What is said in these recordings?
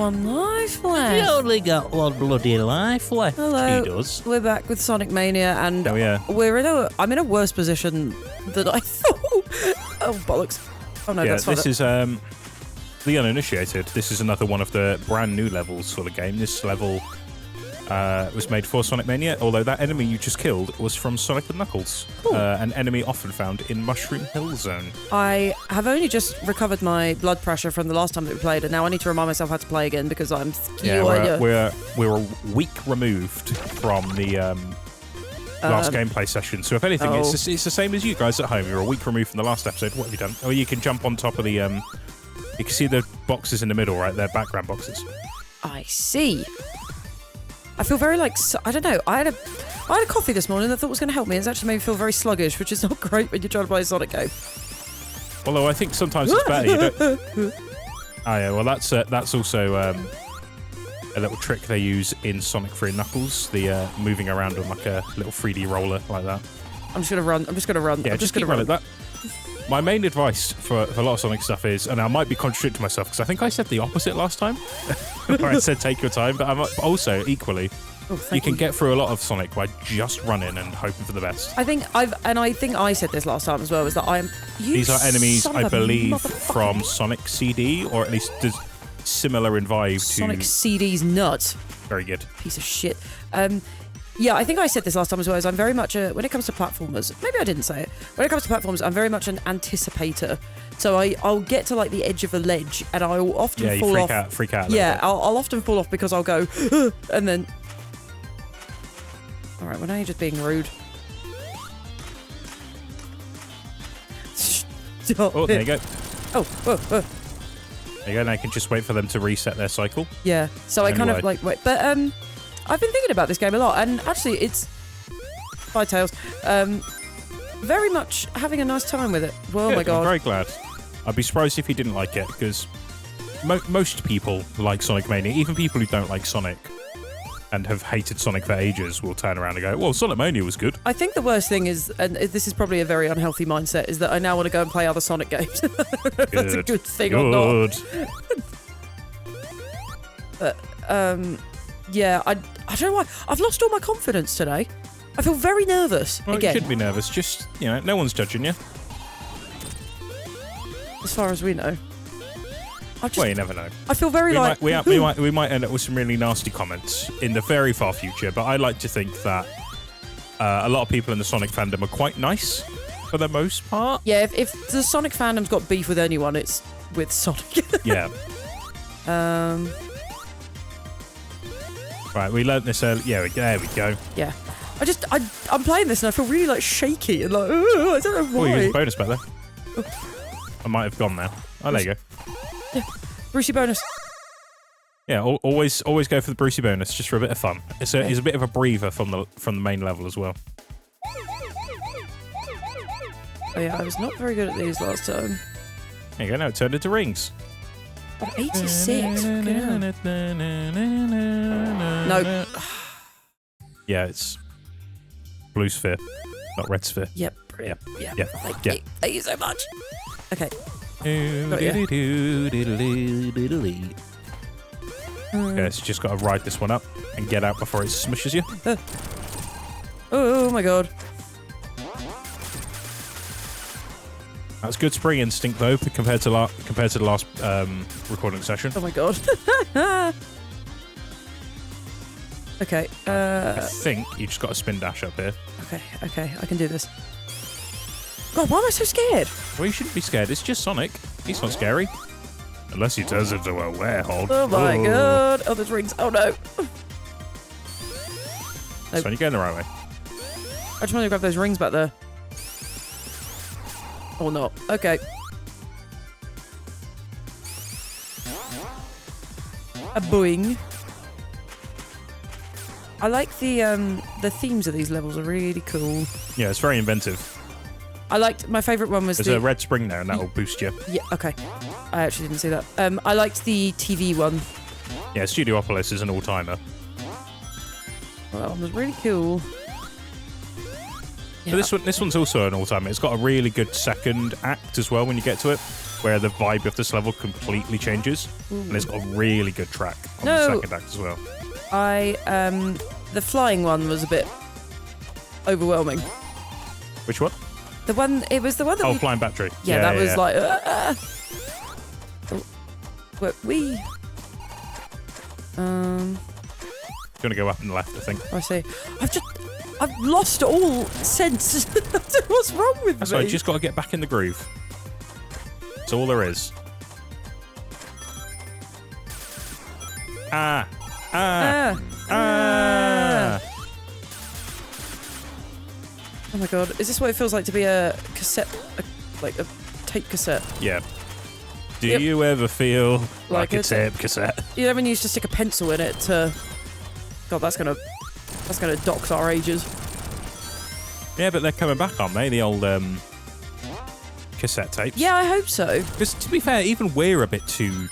one life left. You only got one bloody life left. Hello. He does. We're back with Sonic Mania, and Oh, yeah. I'm in a worse position than I thought. Oh, bollocks. Oh, no, Yeah, that's fine. this is the uninitiated. This is another one of the brand new levels for the game. This level was made for Sonic Mania, although that enemy you just killed was from Sonic & Knuckles, Cool. an enemy often found in Mushroom Hill Zone. I have only just recovered my blood pressure from the last time that we played, and now I need to remind myself how to play again because I'm... Yeah, we're a week removed from the last gameplay session, so if anything, it's the same as you guys at home. You're a week removed from the last episode. What have you done? Oh, you can jump on top of the... you can see the boxes in the middle, right? They're background boxes. I see. I feel very I don't know. I had a coffee this morning that I thought was going to help me. It's actually made me feel very sluggish, which is not great when you're trying to play a Sonic game. Although I think sometimes it's better. You don't... Oh yeah, well that's also a little trick they use in Sonic 3 Knuckles, the moving around on like a little 3D roller like that. I'm just gonna run. Yeah, just keep running that. My main advice for a lot of Sonic stuff is, and I might be contradicting myself because I think I said the opposite last time, where I said take your time, but I'm also equally, you can get through a lot of Sonic by just running and hoping for the best. I think I said this last time as well, is that these are enemies, I believe, from Sonic CD, or at least similar in vibe to... Sonic CD's nuts. Very good. Piece of shit. Yeah, I think I said this last time as well, is I'm very much when it comes to platformers, maybe I didn't say it, when it comes to platformers, I'm very much an anticipator. So I'll get to like the edge of a ledge and I'll often fall off. Freak out. Yeah, I'll often fall off because I'll go, and then... All right, well now you're just being rude. Stop Oh, there you go. Oh. There you go, now you can just wait for them to reset their cycle. Yeah, so I kind of like wait, but I've been thinking about this game a lot, and actually it's by Tails. Very much having a nice time with it. Oh my god! I'm very glad. I'd be surprised if you didn't like it because most people like Sonic Mania. Even people who don't like Sonic and have hated Sonic for ages will turn around and go, "Well, Sonic Mania was good." I think the worst thing is, and this is probably a very unhealthy mindset, is that I now want to go and play other Sonic games. If that's a good thing or not. But yeah, I don't know why. I've lost all my confidence today. I feel very nervous Well, again. you shouldn't be nervous. Just, no one's judging you. As far as we know. Well, you never know. I feel very we might end up with some really nasty comments in the very far future, but I like to think that a lot of people in the Sonic fandom are quite nice for the most part. Yeah, if the Sonic fandom's got beef with anyone, it's with Sonic. Yeah. Right, we learnt this earlier. Yeah, there we go. Yeah. I'm playing this and I feel really like shaky and like, I don't know why. Oh, you got a bonus back there. I might have gone now. Oh, there you go. Yeah. Brucey bonus. Yeah, always go for the Brucey bonus just for a bit of fun. It's a bit of a breather from the main level as well. Oh yeah, I was not very good at these last time. There you go. Now it turned into rings. Oh, 86. No. Yeah, it's blue sphere, not red sphere. Yep. Brilliant. Yeah. Thank you so much. Okay. Okay, so you just got to ride this one up and get out before it smushes you. Oh my god. That's good spring instinct though, compared to the last recording session. Oh my god. Okay. I think you just got a spin dash up here. Okay, I can do this. God, why am I so scared? Well, you shouldn't be scared. It's just Sonic. He's not scary. Unless he turns into a werewolf. Oh my god. Oh, there's rings. Oh no. That's when you're going the right way. I just want to grab those rings back there. Or not. Okay. A boing. I like the themes of these levels are really cool. Yeah, it's very inventive. My favourite one was There's a red spring there and that will boost you. Yeah, okay. I actually didn't see that. I liked the TV one. Yeah, Studiopolis is an all-timer. Well, that one was really cool. Yeah. But this one's also an all-timer. It's got a really good second act as well when you get to it. where the vibe of this level completely changes, and it's got a really good track on the second act as well. The flying one was a bit overwhelming. Which one? The one, it was the one that flying battery. Yeah, that was like... we... Do you want to go up and left, I think? I see. I've lost all sense. What's wrong with me? That's right, you just got to get back in the groove. That's all there is. Ah! Oh my god, is this what it feels like to be a cassette, like a tape cassette? Yeah. Do you ever feel like a tape cassette? You know when you used to stick a pencil in it to... God, that's gonna dox our ages. Yeah, but they're coming back, aren't they? The old cassette tapes. Yeah, I hope so. Because to be fair, even we're a bit too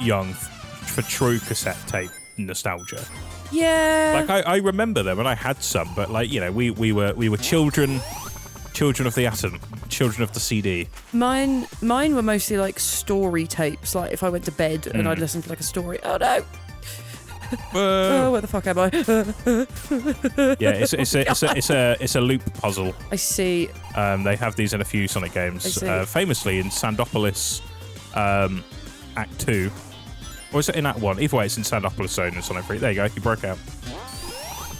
young for true cassette tape nostalgia. Yeah. Like I remember them and I had some, but like, you know, we were children of the atom, children of the CD. Mine were mostly like story tapes. Like if I went to bed and I'd listen to like a story. Oh no. Oh, where the fuck am I? Yeah, it's a loop puzzle. I see. They have these in a few Sonic games. Famously in Sandopolis Act 2. Or is it in Act 1? Either way, it's in Sandopolis Zone and Sonic 3. There you go, you broke out.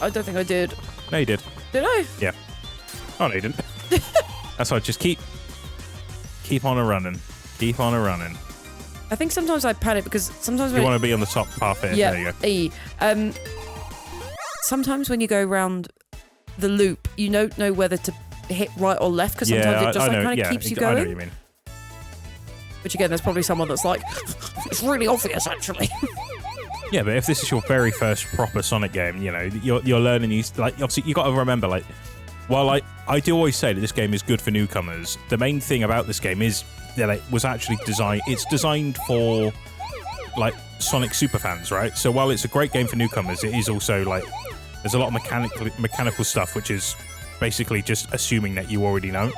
I don't think I did. No, you did. Did I? Yeah. Oh, no, you didn't. That's right, just keep on a running. Keep on a running. I think sometimes I panic because sometimes you want to be on the top half here. Yeah, there you go. Sometimes when you go around the loop, you don't know whether to hit right or left because sometimes it just kind of keeps you going. I know what you mean. Which again, there's probably someone that's like, it's really obvious actually. Yeah, but if this is your very first proper Sonic game, you know, you're learning. Like, obviously, you got to remember, like, while I do always say that this game is good for newcomers, the main thing about this game is that it was actually designed. It's designed for like Sonic superfans, right? So while it's a great game for newcomers, it is also like there's a lot of mechanical stuff, which is basically just assuming that you already know,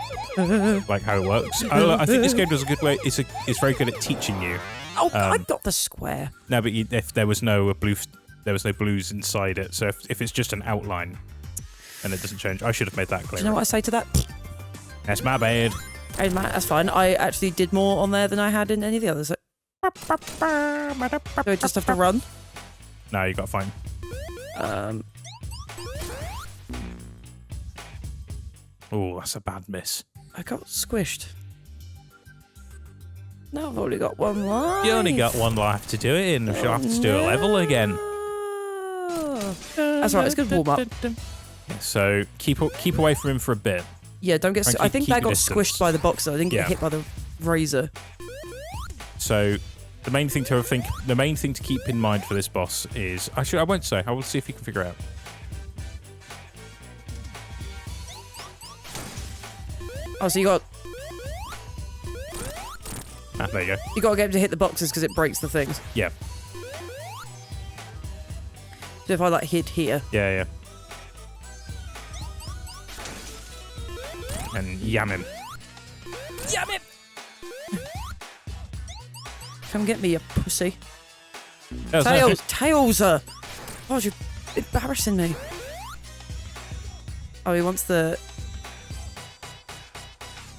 like how it works. I think this game does a good way. It's very good at teaching you. Oh, I got the square. No, but if there was no blues inside it, so if it's just an outline and it doesn't change, I should have made that clear. Do you know what I say to that? That's my bad. Hey, Matt, that's fine. I actually did more on there than I had in any of the others. So do I just have to run? No, you got fine. Oh, that's a bad miss. I got squished. No, I've only got one life. You only got one life to do it in. You'll have to do a level again. That's right, it's good warm up. So keep away from him for a bit. Yeah, don't get... I think that got squished by the boxer. I didn't get hit by the razor. So the main thing to keep in mind for this boss is... Actually, I won't say. I will see if you can figure it out. Oh, so you got... Ah, there you go. You got to get him to hit the boxes because it breaks the things. Yeah. So if I, like, hid here... Yeah. And yam him. Yam him! Come get me, you pussy. Tails! Oh, you're embarrassing me. Oh, he wants the...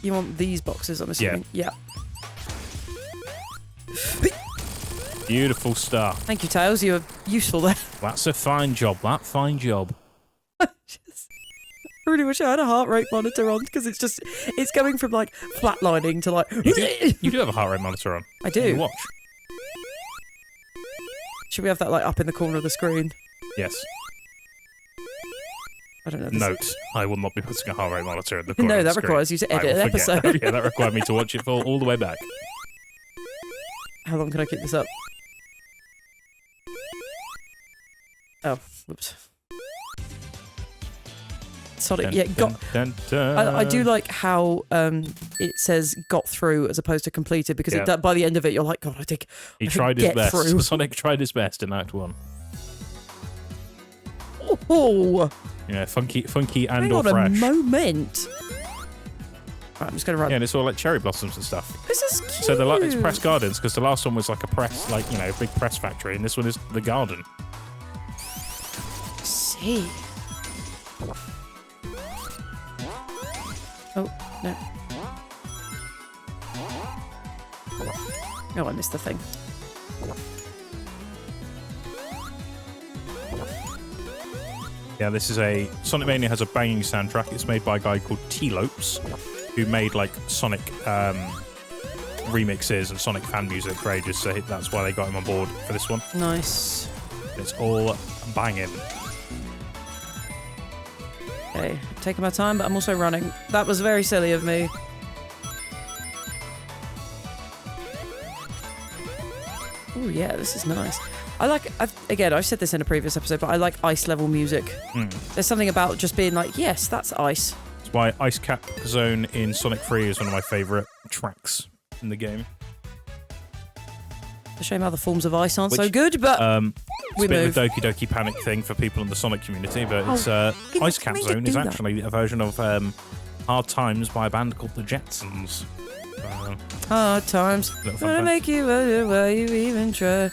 You want these boxes, I'm assuming? Yeah. Beautiful stuff. Thank you, Tails. You were useful there. That's a fine job. Fine job. I really wish I had a heart rate monitor on because it's going from like flatlining to like... You do have a heart rate monitor on. I do. Watch. Should we have that like up in the corner of the screen? Yes. I don't know. Note, I will not be putting a heart rate monitor in the corner. No, that requires you to edit an episode. Yeah, that required me to watch it all the way back. How long can I keep this up? Oh, whoops. Sonic, I do like how it says got through as opposed to completed because by the end of it you're like, God, I think he tried his best. Through. Sonic tried his best in Act 1. Oh, yeah, funky and hang or on fresh. A moment. Right, I'm just going to run. Yeah, and it's all like cherry blossoms and stuff. This is cute. So it's press gardens, because the last one was like a press, like, you know, a big press factory, and this one is the garden. See. Oh, no. Oh, I missed the thing. Yeah, this is Sonic Mania has a banging soundtrack. It's made by a guy called T-Lopes, who made like Sonic remixes and Sonic fan music for ages, so that's why they got him on board for this one. Nice. It's all banging. Okay, I'm taking my time, but I'm also running. That was very silly of me. Oh yeah, this is nice. I've said this in a previous episode, but I like ice level music. There's something about just being like, yes, that's ice. That's why Ice Cap Zone in Sonic 3 is one of my favourite tracks in the game. It's a shame other forms of ice aren't so good, but it's a bit of a Doki Doki Panic thing for people in the Sonic community, but it's Ice Cap Zone is actually a version of Hard Times by a band called the Jetsons. Hard times wanna make you wonder why you even try.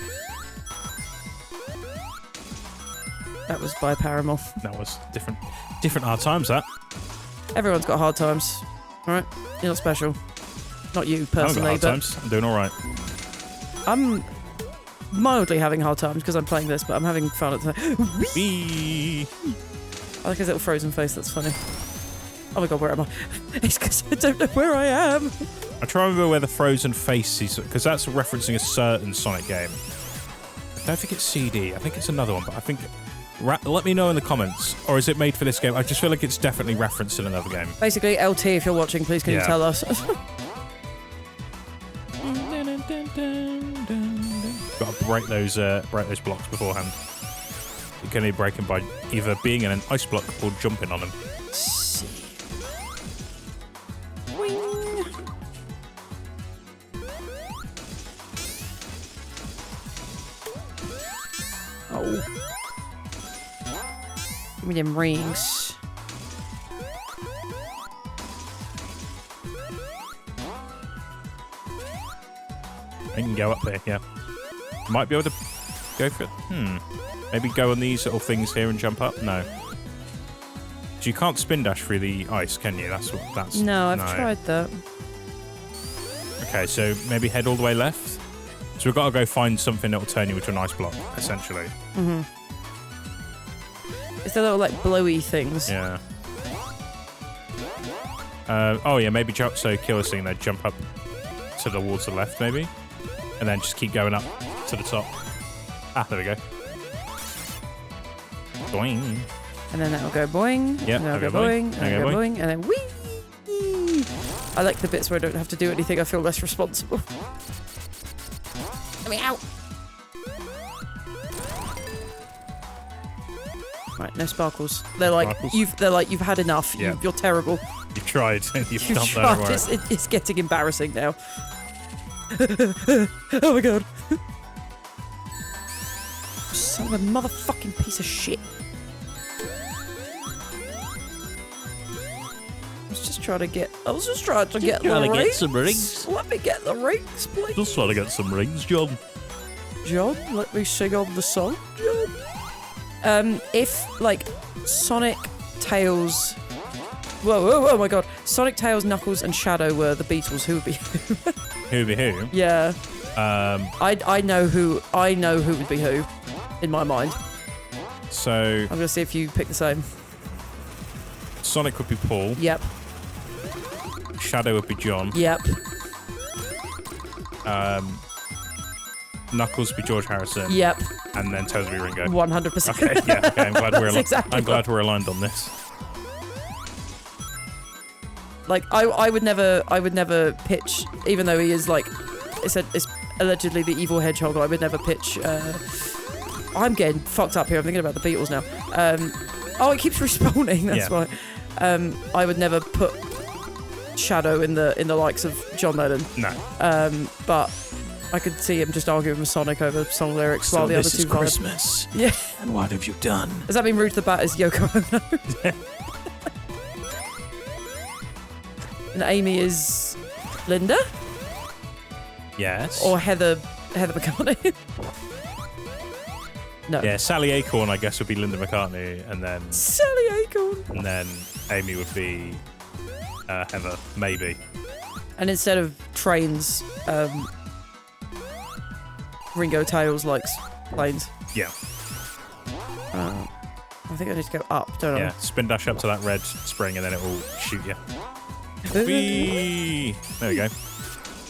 That was by Paramore. That was different hard times, that. Everyone's got hard times. Alright? You're not special. Not you, personally, I haven't got hard times. I'm doing alright. I'm mildly having hard times because I'm playing this, but I'm having fun at the time. I like his little frozen face, that's funny. Oh my god, where am I? It's because I don't know where I am. I try to remember where the frozen face is, because that's referencing a certain Sonic game. I don't think it's CD. I think it's another one, but I think... let me know in the comments. Or is it made for this game? I just feel like it's definitely referenced in another game. Basically, LT, if you're watching, please can you tell us? Got to break those blocks beforehand. You can only break them by either being in an ice block or jumping on them. Oh. Give me them rings. I can go up there, yeah. Might be able to go for it. Maybe go on these little things here and jump up? No. So you can't spin dash through the ice, can you? No, I've tried that. Okay, so maybe head all the way left. So we've got to go find something that will turn you into an ice block, essentially. Mm-hmm. It's the little, like, blowy things. Yeah. Oh, yeah, maybe jump, so kill this thing, then jump up towards the left, maybe? And then just keep going up to the top. Ah, there we go. Boing. And then that'll go boing. Yeah, that'll go boing. And then go boing. And then whee! I like the bits where I don't have to do anything. I feel less responsible. Let me out! Right, no sparkles. They're like you've had enough. Yeah. You're terrible. You've tried. You've done tried. that right. It's getting embarrassing now. Oh my god! Son of a motherfucking piece of shit. I was just trying to get the rings. Let me get the rings, please. Just trying to get some rings, John. John, let me sing on the song, John. If, like, Sonic, Tails... Whoa, my god. Sonic, Tails, Knuckles, and Shadow were the Beatles, who would be who? Who would be who? Yeah. I know who would be who, in my mind. So... I'm going to see if you pick the same. Sonic would be Paul. Yep. Shadow would be John. Yep. Knuckles would be George Harrison. Yep. And then Tails would be Ringo. 100%. Okay, yeah, okay, I'm glad we're aligned on this. Like, I would never pitch, even though he is, like, it's allegedly the evil hedgehog, I would never pitch, I'm getting fucked up here, I'm thinking about the Beatles now. Oh, it keeps respawning, that's why. I would never put Shadow in the likes of John Lennon. No. But I could see him just arguing with Sonic over song lyrics while the other two vibe. Christmas. Yeah. And what have you done? Does that mean Ruth the Bat is Yoko Ono? And Amy is Linda? Yes. Or Heather McCartney? No. Yeah, Sally Acorn, I guess, would be Linda McCartney, and then... Sally Acorn. And then Amy would be Heather, maybe. And instead of trains, Ringo Tails likes planes. Yeah. I think I need to go up, don't I? Yeah, spin dash up to that red spring, and then it will shoot you. Whee! There we go.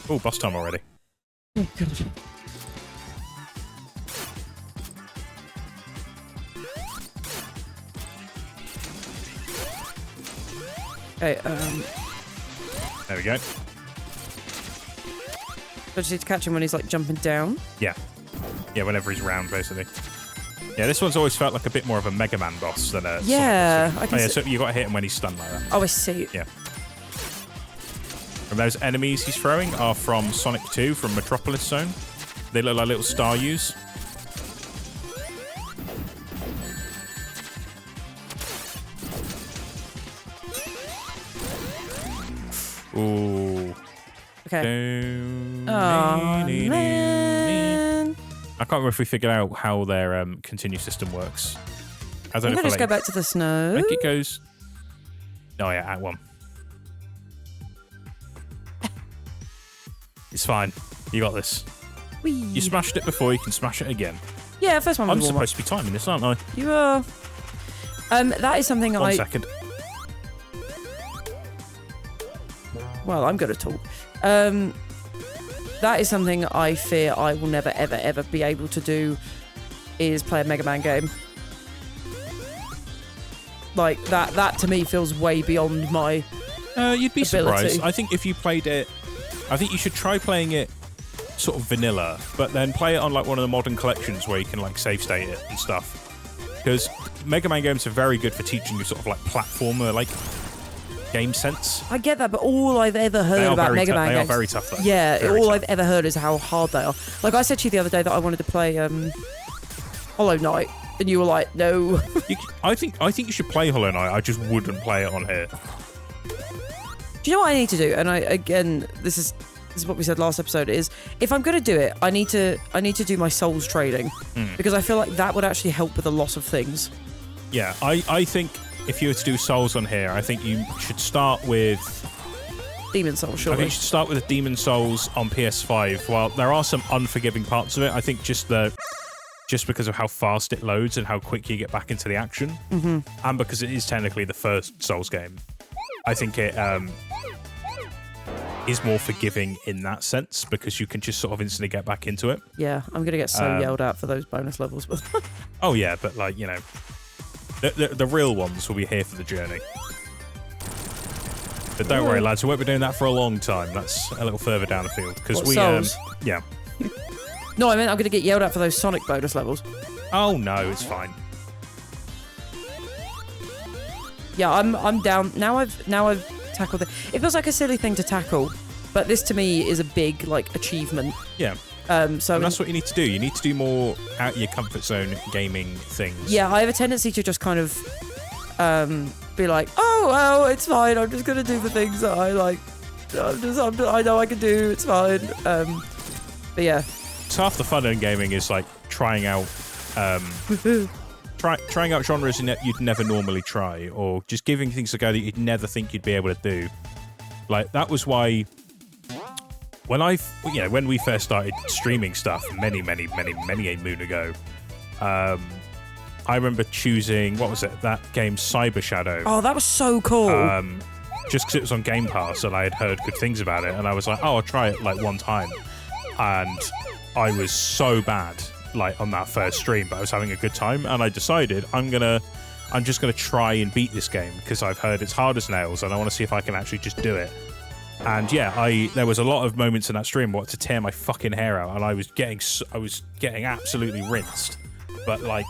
Oh, boss time already. Oh, God. Okay, There we go. I just need to catch him when he's like jumping down. Yeah. Yeah, whenever he's round, basically. Yeah, this one's always felt like a bit more of a Mega Man boss than a Yeah, Sonic. I can So you got to hit him when he's stunned like that. Oh, I see. Yeah. And those enemies he's throwing are from Sonic 2, from Metropolis Zone. They look like little star U's. Ooh. Okay. Oh, man. I can't remember if we figured out how their continue system works. I don't know if just go back to the snow. I think it goes... Oh, yeah, Act 1. It's fine. You got this. Whee. You smashed it before, you can smash it again. Yeah, first one. I'm supposed to be timing this, aren't I? You are. That is something 1 second. Well, I'm good at talk. That is something I fear I will never, ever, ever be able to do, is play a Mega Man game. Like, that to me feels way beyond my You'd be ability. surprised. I think if you played it... I think you should try playing it sort of vanilla, but then play it on like one of the modern collections where you can like save state it and stuff. Because Mega Man games are very good for teaching you sort of like platformer, like... game sense. I get that, but all I've ever heard about Mega Man games... They are very tough, though. Yeah, very all tough. I've ever heard is how hard they are. Like, I said to you the other day that I wanted to play Hollow Knight, and you were like, no. I think you should play Hollow Knight. I just wouldn't play it on here. Do you know what I need to do? And this is what we said last episode, is if I'm going to do it, I need to do my Souls trading, because I feel like that would actually help with a lot of things. Yeah, I think... If you were to do Souls on here, I think you should start with... Demon Souls, surely. I think you should start with the Demon Souls on PS5. While there are some unforgiving parts of it, I think just because of how fast it loads and how quick you get back into the action, and because it is technically the first Souls game, I think it is more forgiving in that sense, because you can just sort of instantly get back into it. Yeah, I'm going to get so yelled at for those bonus levels. But oh yeah, but like, you know... The real ones will be here for the journey. But don't worry, lads, we won't be doing that for a long time. That's a little further down the field. Because we, Souls? yeah. No, I meant I'm going to get yelled at for those Sonic bonus levels. Oh, no, it's fine. Yeah, I'm down. Now I've tackled it. It feels like a silly thing to tackle, but this to me is a big, like, achievement. Yeah. So and that's what you need to do. You need to do more out of your comfort zone gaming things. Yeah, I have a tendency to just kind of be like, oh, well, it's fine. I'm just going to do the things that I like. I know I can do. It's fine. But yeah. So half the fun in gaming is like trying out trying out genres you'd never normally try, or just giving things a go that you'd never think you'd be able to do. Like, that was why... When we first started streaming stuff many a moon ago, I remember choosing, what was it, that game Cyber Shadow. Oh, that was so cool. Just because it was on Game Pass and I had heard good things about it, and I was like, oh, I'll try it like one time. And I was so bad, like, on that first stream, but I was having a good time, and I decided I'm just gonna try and beat this game, because I've heard it's hard as nails, and I want to see if I can actually just do it. And yeah, there was a lot of moments in that stream where I had to tear my fucking hair out, and I was getting absolutely rinsed. But like,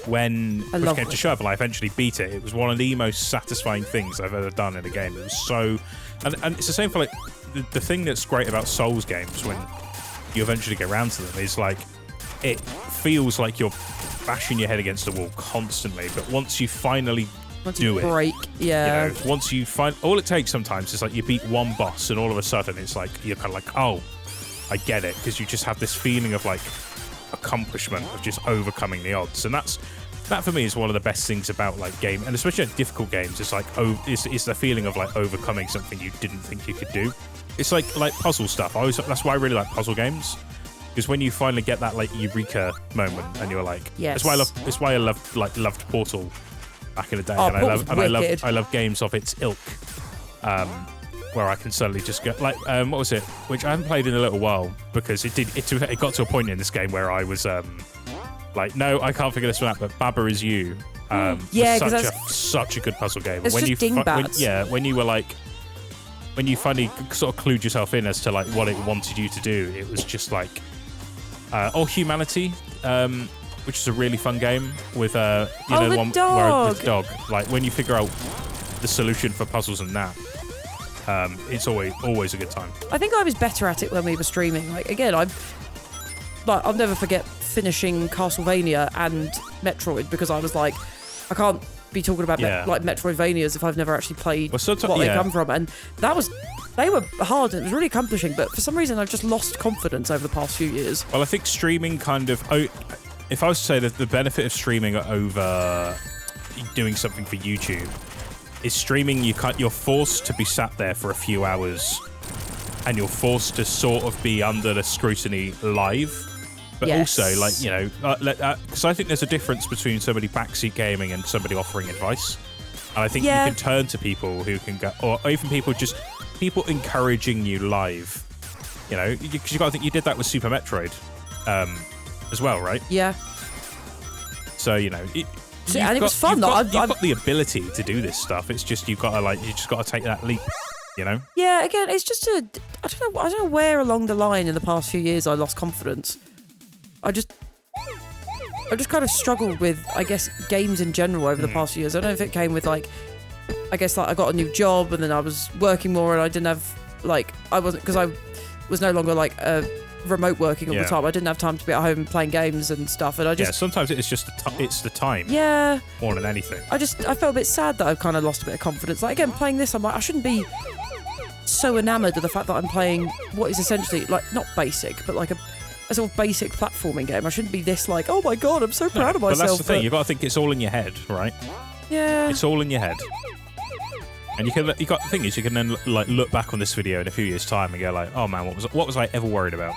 when push came to shove and I eventually beat it, it was one of the most satisfying things I've ever done in a game. It was so, and it's the same for like the thing that's great about Souls games when you eventually get around to them is like, it feels like you're bashing your head against the wall constantly, but once you finally Once you break, yeah. You know, once you find, all it takes sometimes is like you beat one boss, and all of a sudden it's like you're kind of like, oh, I get it, because you just have this feeling of like accomplishment of just overcoming the odds, and that for me is one of the best things about like game, and especially at difficult games. It's like it's the feeling of like overcoming something you didn't think you could do. It's like puzzle stuff. That's why I really like puzzle games, because when you finally get that like eureka moment, and you're like, yes. That's why I loved Portal back in the day, oh, and I love games of its ilk, where I can suddenly just go like what was it? Which I haven't played in a little while, because it got to a point in this game where I was like, no, I can't figure this one out. But Baba Is You, yeah, was such a good puzzle game. It's when just when you were like, when you finally sort of clued yourself in as to like what it wanted you to do, it was just like, Humanity, which is a really fun game with the one where with the dog. Like when you figure out the solution for puzzles and that, it's always a good time. I think I was better at it when we were streaming. Like again, I'll never forget finishing Castlevania and Metroid, because I was like, I can't be talking about like Metroidvanias if I've never actually played what they come from, and they were hard and it was really accomplishing, but for some reason I've just lost confidence over the past few years. Well, I think streaming kind of, if I was to say that the benefit of streaming over doing something for YouTube is streaming, you're forced to be sat there for a few hours, and you're forced to sort of be under the scrutiny live. But also, like, you know, because I think there's a difference between somebody backseat gaming and somebody offering advice. And I think you can turn to people who can go, or even people encouraging you live. You know, because you got to think you did that with Super Metroid as well, right? Yeah. So, you know, and it was fun. You've got the ability to do this stuff. It's just you just got to take that leap. You know? Yeah. Again, it's just I don't know where along the line in the past few years I lost confidence. I just kind of struggled with, I guess, games in general over the past few years. I don't know if it came with, like, I guess, like, I got a new job and then I was working more and I didn't have, like, because I was no longer, like, remote working all the time. I didn't have time to be at home playing games and stuff. And I just... Yeah, sometimes it's just it's the time. Yeah. More than anything. I felt a bit sad that I've kind of lost a bit of confidence. Like, again, playing this, I'm like, I shouldn't be so enamoured of the fact that I'm playing what is essentially, like, not basic, but, like, a sort of basic platforming game. I shouldn't be this like, oh my god, I'm so proud of myself. But that's the thing, you've got to think it's all in your head, right? Yeah. It's all in your head. And the thing is, you can then like look back on this video in a few years' time and go like, oh man, what was I ever worried about?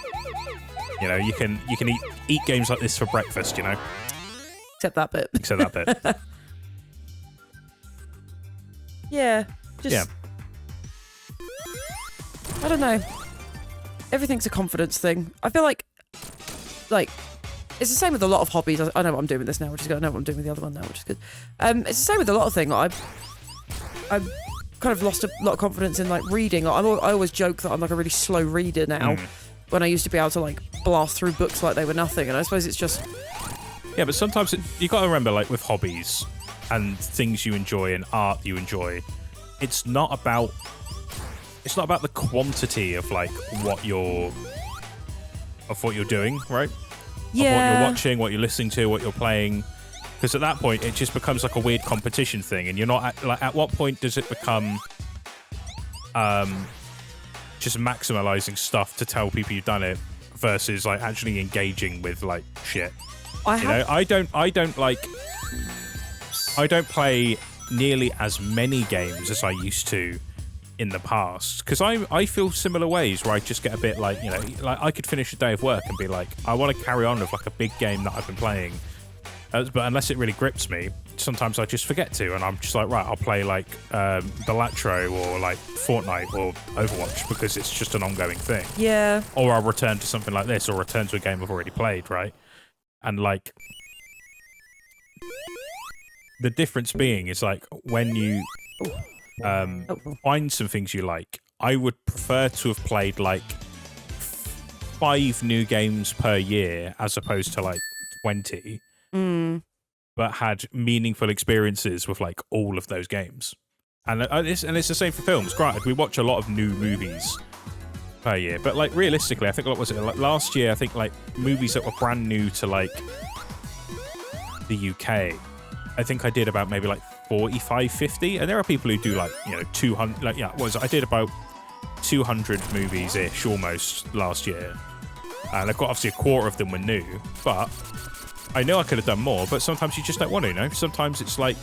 You know, you can eat games like this for breakfast, you know? Except that bit. Except that bit. Yeah. I don't know. Everything's a confidence thing. I feel like it's the same with a lot of hobbies. I know what I'm doing with this now, which is good. I know what I'm doing with the other one now, which is good. It's the same with a lot of things. I've kind of lost a lot of confidence in like reading. I always joke that I'm like a really slow reader now, when I used to be able to like blast through books like they were nothing. And I suppose it's just... Yeah, but sometimes you got to remember, like with hobbies and things you enjoy and art you enjoy, it's not about the quantity of like what you're doing, right? Yeah. Of what you're watching, what you're listening to, what you're playing. Because at that point, it just becomes like a weird competition thing, and you're not at what point does it become just maximalizing stuff to tell people you've done it versus like actually engaging with like shit. I don't play nearly as many games as I used to in the past, because I feel similar ways where I just get a bit like, you know, like I could finish a day of work and be like, I want to carry on with like a big game that I've been playing, but unless it really grips me, sometimes I just forget to, and I'm just like, right, I'll play like Balatro or like Fortnite or Overwatch because it's just an ongoing thing. Yeah. Or I'll return to something like this, or return to a game I've already played, right? And like the difference being is like when you find some things you like, I would prefer to have played like 5 new games per year as opposed to like 20, but had meaningful experiences with like all of those games. And it's the same for films. Granted, we watch a lot of new movies per year, but like realistically, I think what was it like last year? I think like movies that were brand new to like the UK, I think I did about maybe like 45, 50, and there are people who do like 200. Like I did about 200 movies-ish almost last year, and I've got obviously a quarter of them were new, but I know I could have done more. But sometimes you just don't want to. Sometimes it's like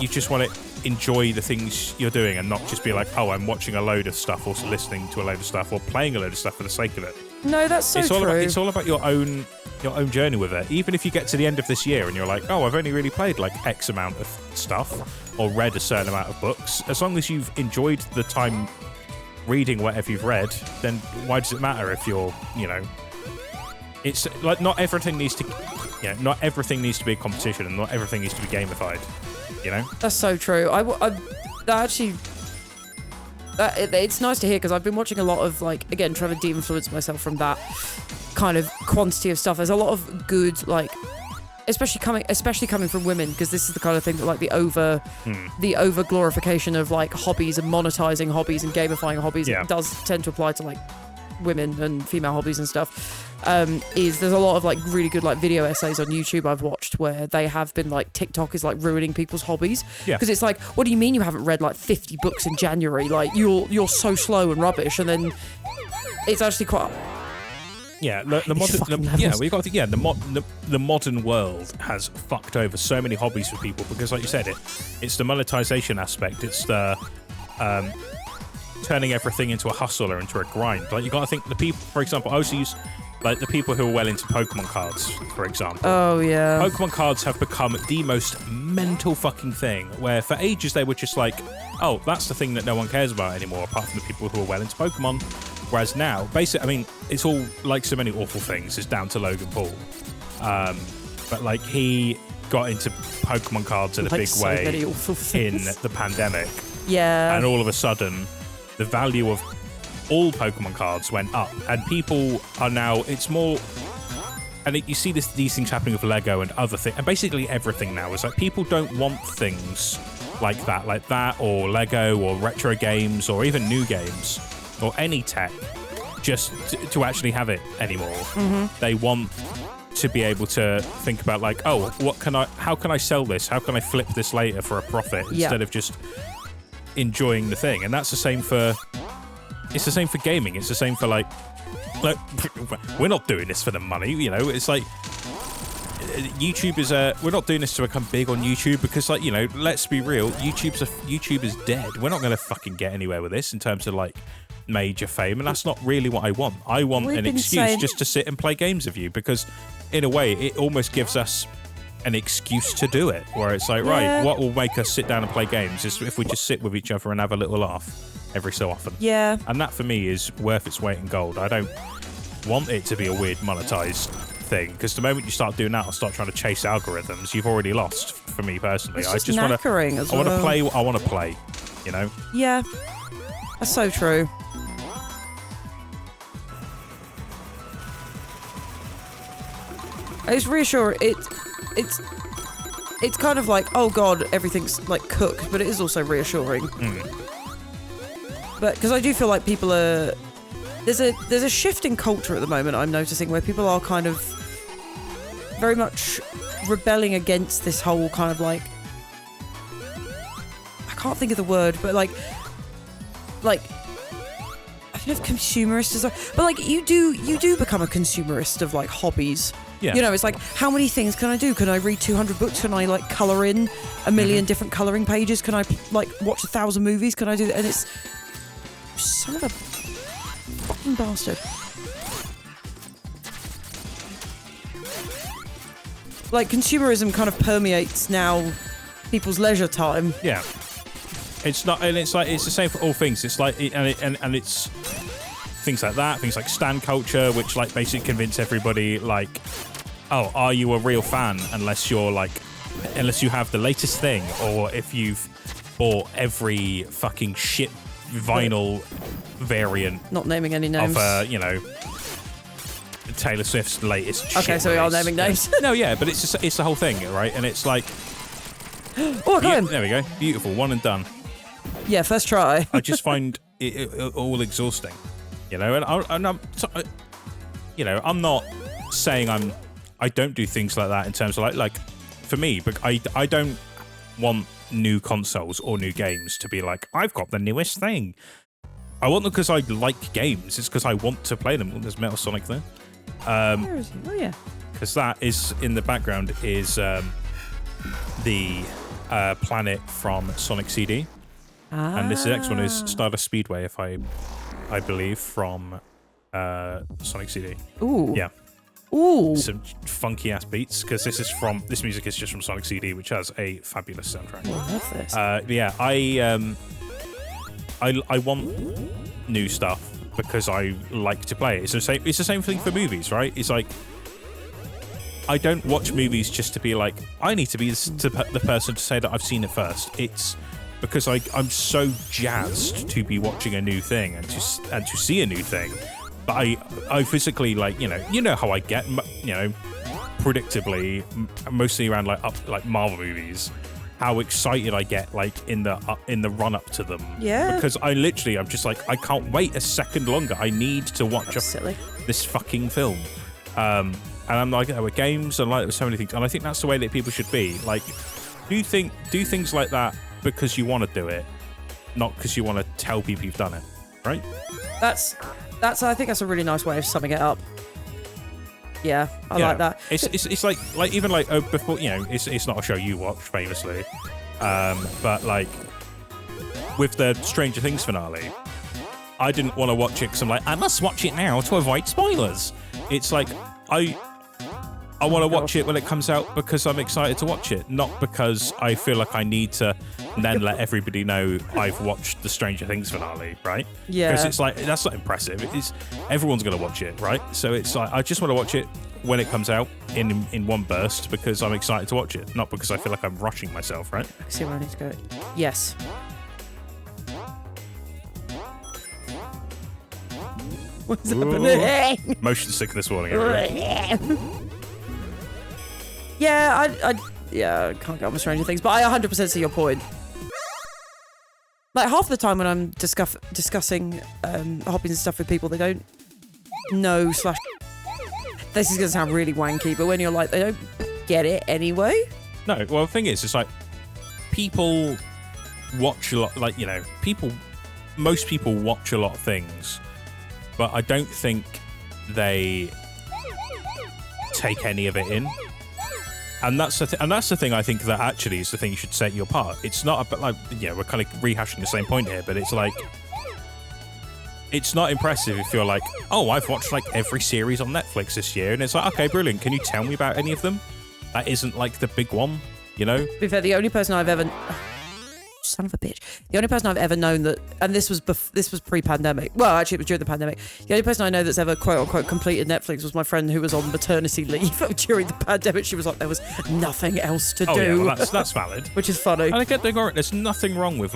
you just want to enjoy the things you're doing and not just be like, oh, I'm watching a load of stuff or listening to a load of stuff or playing a load of stuff for the sake of it. No, that's so true. It's all about your own journey with it. Even if you get to the end of this year and you're like, oh, I've only really played like X amount of stuff or read a certain amount of books, as long as you've enjoyed the time reading whatever you've read, then why does it matter if you're, it's like not everything needs to be a competition and not everything needs to be gamified, That's so true. It's nice to hear because I've been watching a lot of trying to de-influence myself from that kind of quantity of stuff. There's a lot of good especially coming from women, because this is the kind of thing that the over glorification of hobbies and monetizing hobbies and gamifying hobbies does tend to apply to women and female hobbies and stuff. There's a lot of really good video essays on YouTube I've watched where they have been TikTok is ruining people's hobbies, because it's what do you mean you haven't read 50 books in January? You're so slow and rubbish, and then it's actually quite. Yeah, the modern world has fucked over so many hobbies for people because, like you said, it's the monetization aspect. It's the turning everything into a hustle or into a grind. You got to think the people. For example, I also use the people who are well into Pokemon cards, for example. Oh yeah. Pokemon cards have become the most mental fucking thing. Where for ages they were just oh, that's the thing that no one cares about anymore, apart from the people who are well into Pokemon. Whereas now, basically, it's all like so many awful things. It's down to Logan Paul, but he got into Pokemon cards in a big way in the pandemic. Yeah, and all of a sudden, the value of all Pokemon cards went up, and people are now. It's more, and you see these things happening with Lego and other things, and basically everything now is people don't want things like that, or Lego, or retro games, or even new games, or any tech, just to actually have it anymore. Mm-hmm. They want to be able to think about oh, how can I sell this? How can I flip this later for a profit instead of just enjoying the thing? And that's the same for. It's the same for gaming. It's the same for we're not doing this for the money. It's YouTube is we're not doing this to become big on YouTube because let's be real. YouTube is dead. We're not going to fucking get anywhere with this in terms of major fame, and that's not really what I want. I want an excuse just to sit and play games with you, because in a way it almost gives us an excuse to do it, where it's right, what will make us sit down and play games is if we just sit with each other and have a little laugh every so often. Yeah. And that for me is worth its weight in gold. I don't want it to be a weird monetized thing, because the moment you start doing that or start trying to chase algorithms, you've already lost. For me personally, I just want to play what I want to play, Yeah, that's so true. It's reassuring. It's kind of oh god, everything's cooked, but it is also reassuring. But because I do feel people are there's a shift in culture at the moment, I'm noticing, where people are kind of very much rebelling against this whole kind of I can't think of the word, but I don't know if consumerist is but you do become a consumerist of hobbies. Yeah. It's how many things can I do? Can I read 200 books? Can I colour in a million different colouring pages? Can I watch 1,000 movies? Can I do that? And it's son of a fucking bastard. Consumerism kind of permeates now people's leisure time. Yeah. It's not, and it's it's the same for all things. It's and it's things like that, things like stan culture, which basically convince everybody oh, are you a real fan unless you're unless you have the latest thing, or if you've bought every fucking shit vinyl variant. Not naming any names. Of Taylor Swift's latest shit. Okay, so we are naming names. No, yeah, but it's the whole thing, right? And it's oh, I got him. There we go. Beautiful. One and done. Yeah, first try. I just find it all exhausting, and I'm I'm not saying I don't do things like that in terms of for me, but I don't want new consoles or new games to be like, I've got the newest thing. I want them because I like games. It's because I want to play them. There's Metal Sonic there. Where is he? Oh, yeah. Because that is, in the background, is the planet from Sonic CD. And this next one is Stardust Speedway, if I believe, from Sonic CD. Ooh. Yeah. Ooh. Some funky ass beats, because this music is just from Sonic CD, which has a fabulous soundtrack. I love this. Yeah, I want new stuff because I like to play it. It's the same thing for movies, right? It's like, I don't watch movies just to be like, I need to be the person to say that I've seen it first. It's because I'm so jazzed to be watching a new thing and to see a new thing. But I physically, like, you know how I get, predictably, mostly around like Marvel movies, how excited I get like in the run up to them. Yeah. Because I'm just like, I can't wait a second longer. I need to watch this fucking film. And I'm like that with games and like with so many things. And I think that's the way that people should be. Like, do things like that because you want to do it, not because you want to tell people you've done it, right? I think that's a really nice way of summing it up. Yeah, I like that. It's like even like before, it's not a show you watch famously, but like with the Stranger Things finale, I didn't want to watch it because I'm like, I must watch it now to avoid spoilers. It's like I want to watch it when it comes out because I'm excited to watch it, not because I feel like I need to then let everybody know I've watched the Stranger Things finale, right? Yeah. Because it's like, that's not impressive. Everyone's going to watch it, right? So it's like, I just want to watch it when it comes out in one burst because I'm excited to watch it, not because I feel like I'm rushing myself, right? I see where I need to go. Yes. What's happening? Motion sickness warning, everyone. Yeah, I can't get on with Stranger Things, but I 100% see your point. Like, half the time when I'm discussing hobbies and stuff with people, they don't know / this is going to sound really wanky, but when you're like, they don't get it anyway. No, well, the thing is, it's like, people watch a lot, like, most people watch a lot of things, but I don't think they take any of it in. And that's the thing I think that actually is the thing you should set you apart. It's not about, like, we're kind of rehashing the same point here, but it's like, it's not impressive if you're like, oh, I've watched like every series on Netflix this year, and it's like, okay, brilliant. Can you tell me about any of them? That isn't like the big one, To be fair, the only person I've ever... Son of a bitch. The only person I've ever known that, and this was pre-pandemic. Well, actually, it was during the pandemic. The only person I know that's ever quote unquote completed Netflix was my friend who was on maternity leave during the pandemic. She was like, there was nothing else to do. Yeah, well, that's valid. Which is funny. And I get there's nothing wrong with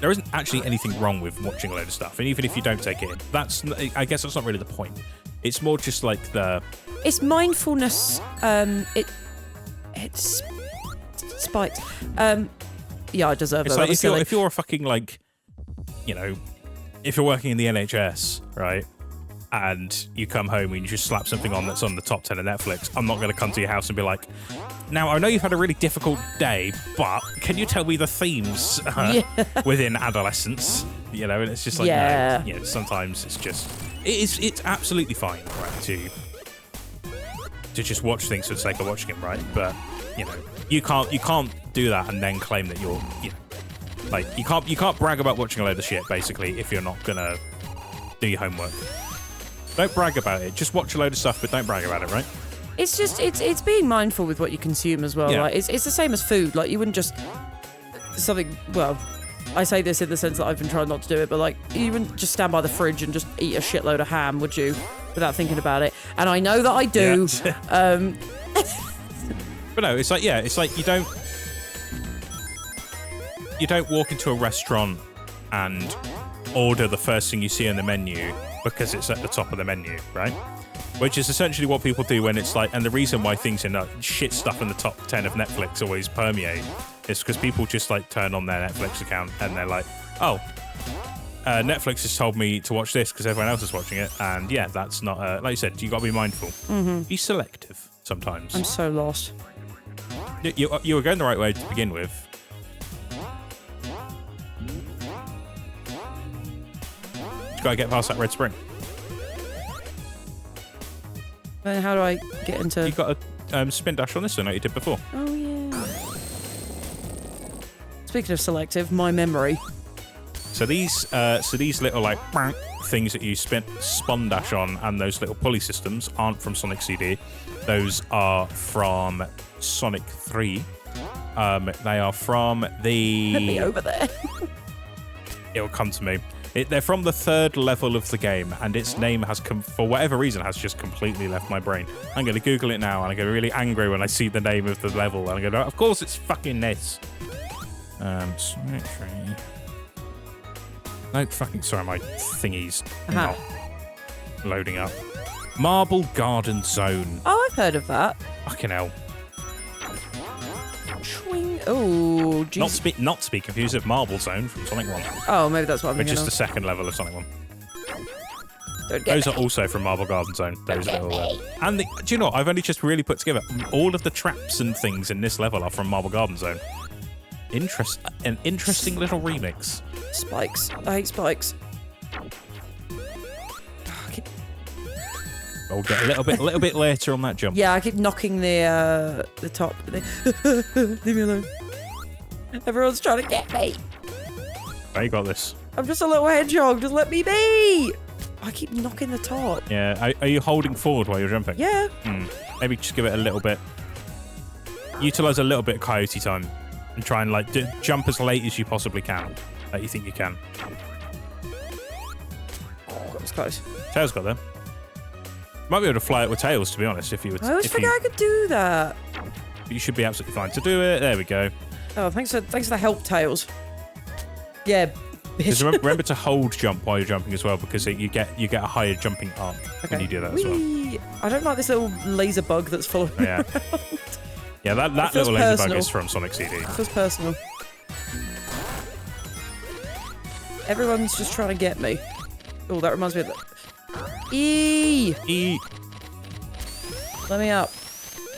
there isn't actually anything wrong with watching a load of stuff, and even if you don't take it in, I guess that's not really the point. It's more just like it's mindfulness. It's spikes. Yeah, I deserve it's that. Like if you're a fucking like, if you're working in the NHS, right, and you come home and you just slap something on that's on the top 10 of Netflix, I'm not going to come to your house and be like, now I know you've had a really difficult day, but can you tell me the themes within adolescence? And it's just like, no, sometimes it's just, it's absolutely fine, right, to just watch things for the sake of watching them, right? But you can't do that and then claim that you're, like, you can't brag about watching a load of shit basically if you're not gonna do your homework. Don't brag about it. Just watch a load of stuff, but don't brag about it, right? It's just it's being mindful with what you consume as well. Yeah. Like it's the same as food. Like you wouldn't just something. Well, I say this in the sense that I've been trying not to do it, but like you wouldn't just stand by the fridge and just eat a shitload of ham, would you? Without thinking about it. And I know that I do. Yeah. But no, it's like you don't walk into a restaurant and order the first thing you see on the menu because it's at the top of the menu, right? Which is essentially what people do when it's like, and the reason why things in that shit stuff in the top 10 of Netflix always permeate is because people just like turn on their Netflix account and they're like, oh, Netflix has told me to watch this because everyone else is watching it. And yeah, that's not, like you said, you got to be mindful. Mm-hmm. Be selective sometimes. I'm so lost. You were going the right way to begin with. You gotta get past that red spring. Then how do I get into... You got a spin dash on this one like you did before. Oh, yeah. Speaking of selective, my memory. So these little like things that you spun dash on and those little pulley systems aren't from Sonic CD. Those are from Sonic 3. They are from the... Put me over there. It'll come to me. They're from the 3rd level of the game, and its name has for whatever reason has just completely left my brain. I'm going to Google it now, and I'm going to be really angry when I see the name of the level. And I'm going to, of course, it's fucking this. Sonic 3. No, fucking sorry, my thingy's not loading up. Marble Garden Zone. Oh, I've heard of that. Fucking hell. Oh, jeez. Not to be confused with Marble Zone from Sonic 1. Oh, maybe that's what I'm thinking Which is the 2nd level of Sonic 1. Those are also from Marble Garden Zone. Those little, and do you know what? I've only just really put together all of the traps and things in this level are from Marble Garden Zone. An interesting little remix. Spikes. I hate spikes. I'll get a little bit later on that jump. Yeah, I keep knocking the top. Leave me alone. Everyone's trying to get me. Oh, you got this. I'm just a little hedgehog. Just let me be. I keep knocking the top. Yeah. Are you holding forward while you're jumping? Yeah. Maybe just give it a little bit. Utilize a little bit of coyote time and try and like jump as late as you possibly can. That you think you can. Oh, that was close. Tails got there. Might be able to fly it with Tails, to be honest. If you would. I always forget I could do that. You should be absolutely fine to do it. There we go. Oh, thanks for the help, Tails. Yeah. Because remember to hold jump while you're jumping as well, because you get a higher jumping arc when you do that as well. I don't like this little laser bug that's following me around. Yeah, that little laser bug is from Sonic CD. It feels personal. Everyone's just trying to get me. Oh, that reminds me of that. E. Let me up.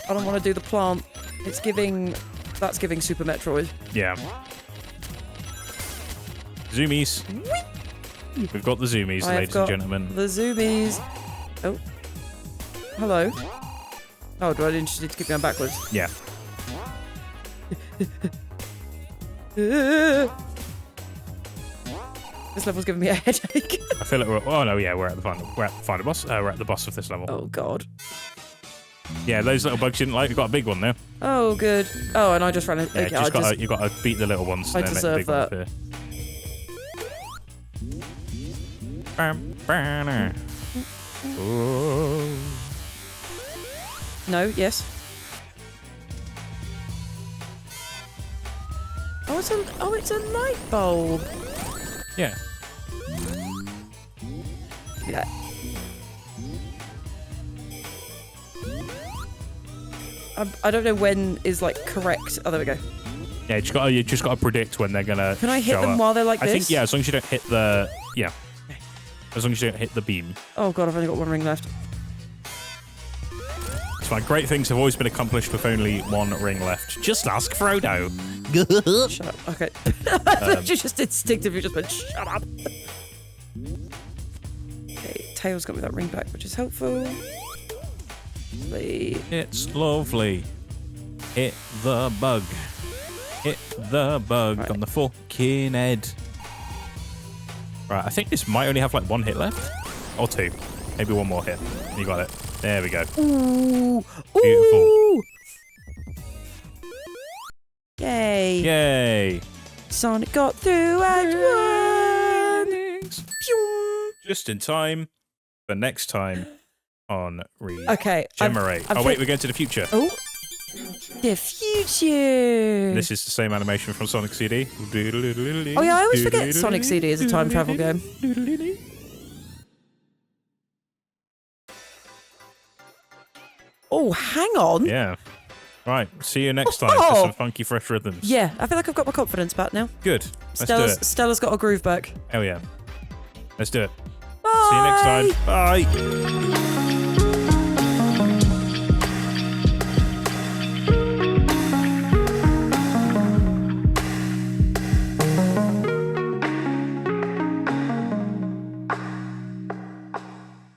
I don't want to do the plant. It's giving... That's giving Super Metroid. Yeah. Zoomies. We've got the zoomies, ladies and gentlemen. The zoomies. Oh. Hello. Oh, do I need to keep going backwards? Yeah. This level's giving me a headache. I feel like oh no, yeah, we're at the final boss. We're at the boss of this level. Oh god. Yeah, those little bugs you didn't like. You've got a big one there. Oh good. Oh, and I just ran it. Yeah, okay, you've got to beat the little ones. I and deserve make the big that. Oh. No. Yes. Oh, it's a light bulb. Yeah. Yeah. I don't know when is like correct. Oh, there we go. Yeah, you just got to predict when they're gonna. Can I hit them up. while they're like this? I think yeah, as long as you don't hit the as long as you don't hit the beam. Oh god, I've only got one ring left. It's fine. Great things have always been accomplished with only one ring left. Just ask Frodo. Shut up. Okay. I thought you just instinctively just went, shut up. Okay, Tails got me that ring back, which is helpful. It's lovely. Hit the bug. Hit the bug on the fucking head. Right, I think this might only have like one hit left. Or two. Maybe one more hit. You got it. There we go. Ooh. Beautiful. Ooh. Yay. Yay. Sonic got through and won. Just in time for next time on Regemerate. Oh, wait, we're going to the future. Oh. The future. This is the same animation from Sonic CD. Oh, yeah, I always forget Sonic CD is a time travel game. Oh, hang on. Yeah. Right, see you next time for some funky, fresh rhythms. Yeah, I feel like I've got my confidence back now. Good. Let's do it. Stella's got a groove back. Oh, yeah. Let's do it. Bye. See you next time. Bye.